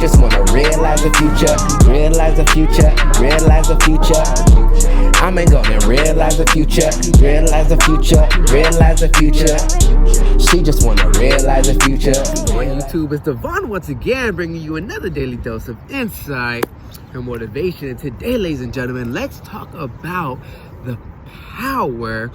just wanna realize the future, realize the future, realize the future. I'm gonna realize the future, realize the future, realize the future. She just wanna realize the future. On YouTube, it's Devon once again bringing you another daily dose of insight and motivation. And today, ladies and gentlemen, let's talk about the power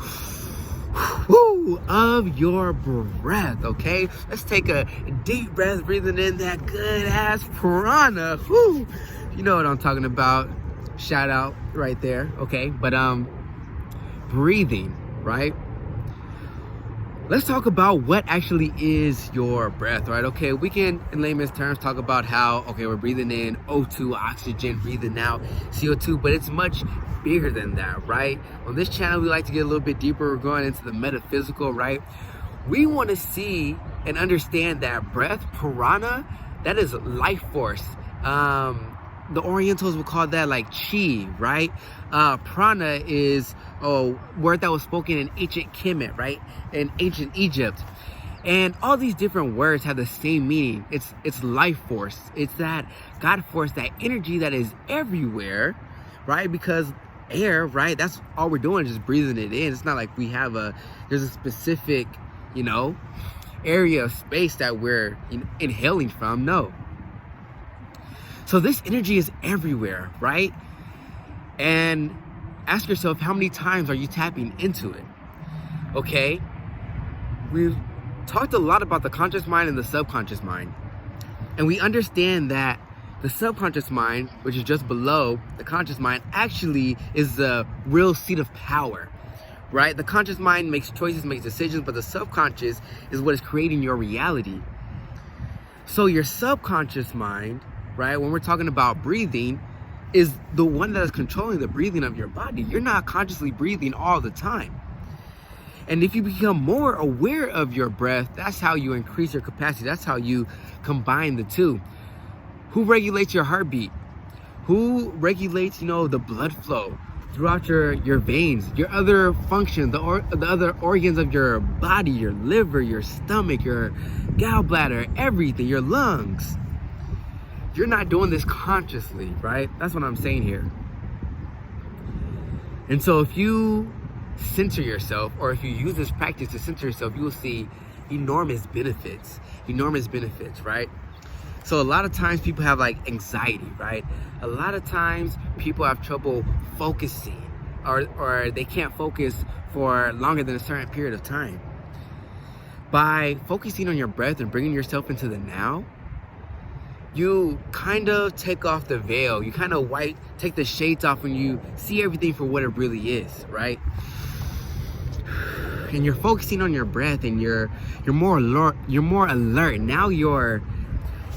of your breath. Okay, let's take a deep breath, breathing in that good ass prana. You know what I'm talking about. Shout out right there. Okay, but breathing, right? Let's talk about what actually is your breath, right? Okay, we can, in layman's terms, talk about how, okay, we're breathing in O2, oxygen, breathing out CO2, but it's much bigger than that, right? On this channel, we like to get a little bit deeper. We're going into the metaphysical, right? We want to see and understand that breath, prana, that is life force. The Orientals would call that like chi, right? Prana is a word that was spoken in ancient Kemet, right? In ancient Egypt. And all these different words have the same meaning. It's life force. It's that God force, that energy that is everywhere, right? Because air, right? That's all we're doing, just breathing it in. It's not like we have there's a specific, area of space that we're inhaling from. No. So this energy is everywhere, right? And ask yourself, how many times are you tapping into it? Okay? We've talked a lot about the conscious mind and the subconscious mind. And we understand that the subconscious mind, which is just below the conscious mind, actually is the real seat of power, right? The conscious mind makes choices, makes decisions, but the subconscious is what is creating your reality. So your subconscious mind, right, when we're talking about breathing, is the one that is controlling the breathing of your body. You're not consciously breathing all the time. And if you become more aware of your breath, that's how you increase your capacity. That's how you combine the two. Who regulates your heartbeat? Who regulates, the blood flow throughout your veins, your other functions, the other organs of your body, your liver, your stomach, your gallbladder, everything, your lungs? You're not doing this consciously, right? That's what I'm saying here. And so if you center yourself, or if you use this practice to center yourself, you will see enormous benefits, right? So a lot of times people have like anxiety, right? A lot of times people have trouble focusing, or they can't focus for longer than a certain period of time. By focusing on your breath and bringing yourself into the now, you kind of take off the veil. You kind of take the shades off, and you see everything for what it really is, right? And you're focusing on your breath, and you're more alert. You're more alert. Now your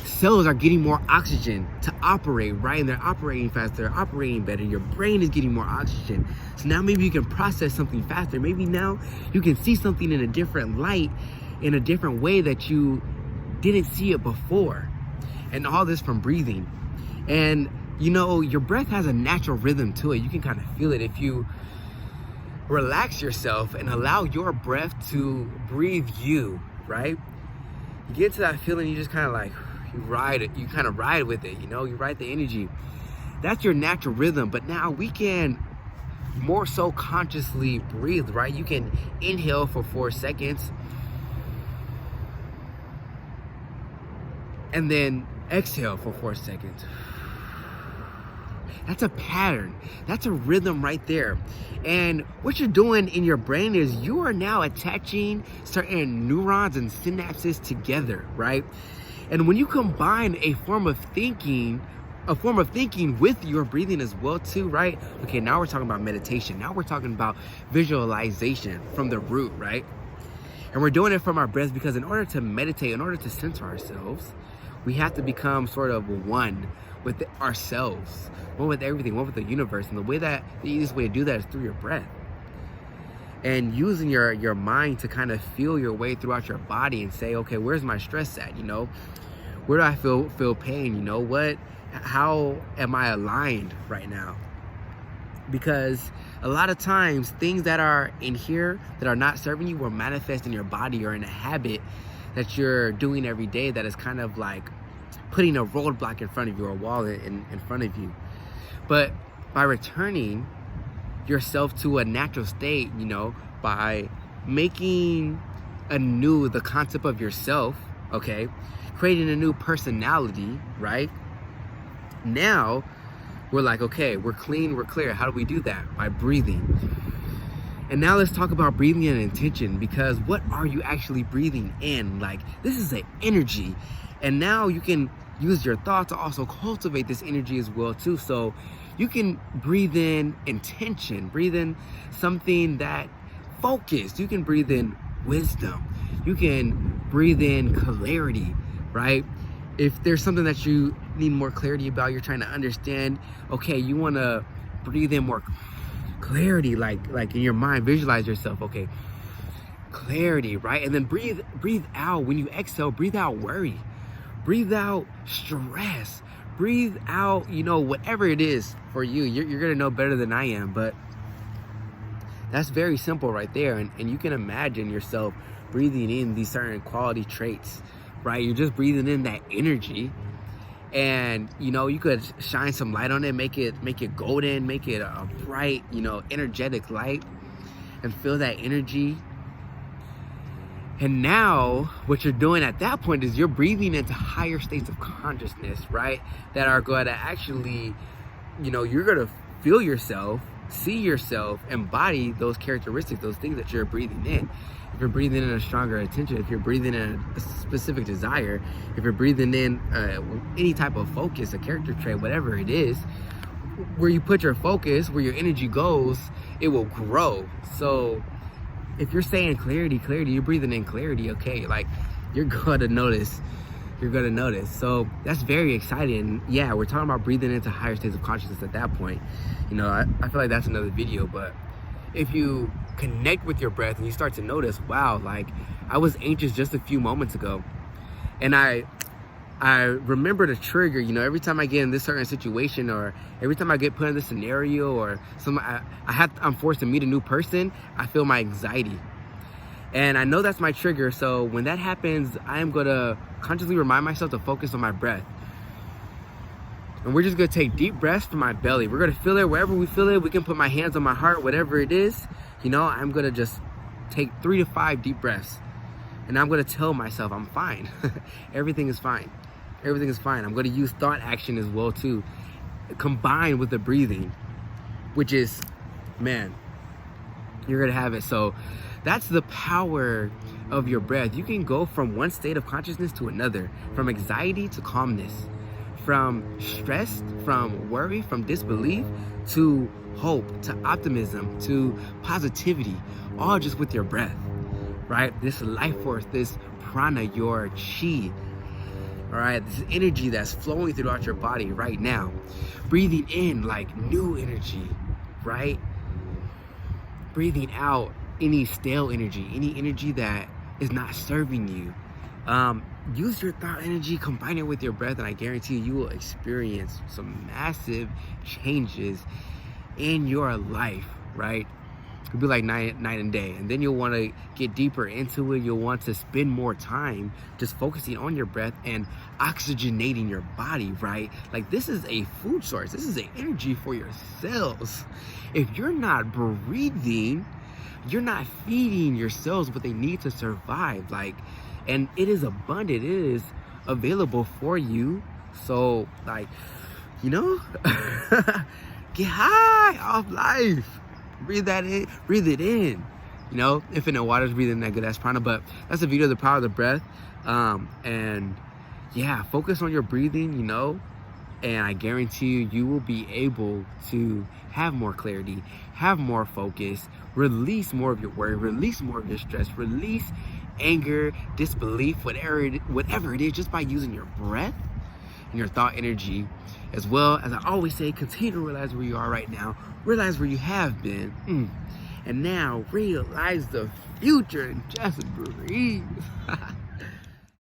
cells are getting more oxygen to operate, right? And they're operating faster, they're operating better. Your brain is getting more oxygen. So now maybe you can process something faster. Maybe now you can see something in a different light, in a different way that you didn't see it before. And all this from breathing. And your breath has a natural rhythm to it. You can kind of feel it if you relax yourself and allow your breath to breathe you, right? You get to that feeling, you just kind of like, you ride it. You kind of ride with it, you ride the energy. That's your natural rhythm. But now we can more so consciously breathe, right? You can inhale for 4 seconds and then exhale for 4 seconds. That's a pattern. That's a rhythm right there. And what you're doing in your brain is you are now attaching certain neurons and synapses together, right? And when you combine a form of thinking with your breathing as well too, right? Okay, now we're talking about meditation. Now we're talking about visualization from the root, right? And we're doing it from our breath, because in order to meditate, in order to center ourselves, we have to become sort of one with ourselves, one with everything, one with the universe. And the easiest way to do that is through your breath. And using your mind to kind of feel your way throughout your body and say, okay, where's my stress at? Where do I feel pain? How am I aligned right now? Because a lot of times things that are in here that are not serving you will manifest in your body or in a habit that you're doing every day that is kind of like putting a roadblock in front of you or a wall in front of you. But by returning yourself to a natural state, you know, by making anew the concept of yourself, okay, creating a new personality, right? Now we're like, okay, we're clean, we're clear. How do we do that? By breathing. And now let's talk about breathing and intention, because what are you actually breathing in? Like, this is an energy. And now you can use your thoughts to also cultivate this energy as well too. So you can breathe in intention, breathe in something that focused. You can breathe in wisdom. You can breathe in clarity, right? If there's something that you need more clarity about, you're trying to understand, okay, you want to breathe in more clarity, like in your mind, visualize yourself, okay, clarity, right? And then breathe out. When you exhale, breathe out worry, breathe out stress, breathe out, you know, whatever it is for you. You're gonna know better than I am, but that's very simple right there. And you can imagine yourself breathing in these certain quality traits, right? You're just breathing in that energy. And, you know, you could shine some light on it, make it golden, make it a bright, you know, energetic light, and feel that energy. And now what you're doing at that point is you're breathing into higher states of consciousness, right? That are going to actually, you know, you're going to feel yourself, see yourself, embody those characteristics, those things that you're breathing in. If you're breathing in a stronger attention, if you're breathing in a specific desire, if you're breathing in any type of focus, a character trait, whatever it is, where you put your focus, where your energy goes, it will grow. So if you're saying clarity, you're breathing in clarity, okay, like you're gonna notice. So that's very exciting. Yeah, we're talking about breathing into higher states of consciousness at that point. You know, I feel like that's another video, but if you connect with your breath and you start to notice, wow, like I was anxious just a few moments ago, and I remember the trigger, you know, every time I get in this certain situation, or every time I get put in this scenario, or I'm forced to meet a new person, I feel my anxiety. And I know that's my trigger. So when that happens, I am gonna consciously remind myself to focus on my breath. And we're just gonna take deep breaths from my belly. We're gonna feel it wherever we feel it. We can put my hands on my heart, whatever it is. You know, I'm gonna just take 3 to 5 deep breaths. And I'm gonna tell myself I'm fine. Everything is fine. Everything is fine. I'm gonna use thought action as well too, combined with the breathing, which is, man, you're gonna have it. So that's the power of your breath. You can go from one state of consciousness to another, from anxiety to calmness, from stress, from worry, from disbelief, to hope, to optimism, to positivity, all just with your breath, right? This life force, this prana, your chi, all right? This energy that's flowing throughout your body right now. Breathing in like new energy, right? Breathing out any stale energy, any energy that is not serving you. Use your thought energy, combine it with your breath, and I guarantee you will experience some massive changes in your life, right? It'll be like night and day. And then you'll want to get deeper into it. You'll want to spend more time just focusing on your breath and oxygenating your body, right? Like, this is a food source. This is an energy for your cells. If you're not breathing, you're not feeding your cells what they need to survive. Like, and it is abundant. It is available for you. So, like, you know, get high off life. Breathe that in, breathe it in. You know, infinite waters, breathe in that good ass prana. But that's a video of the power of the breath. And yeah, focus on your breathing, you know, and I guarantee you will be able to have more clarity, have more focus, release more of your worry, release more of your stress, release anger, disbelief, whatever it is, just by using your breath and your thought energy. As well as I always say, continue to realize where you are right now, realize where you have been, and now realize the future and just breathe.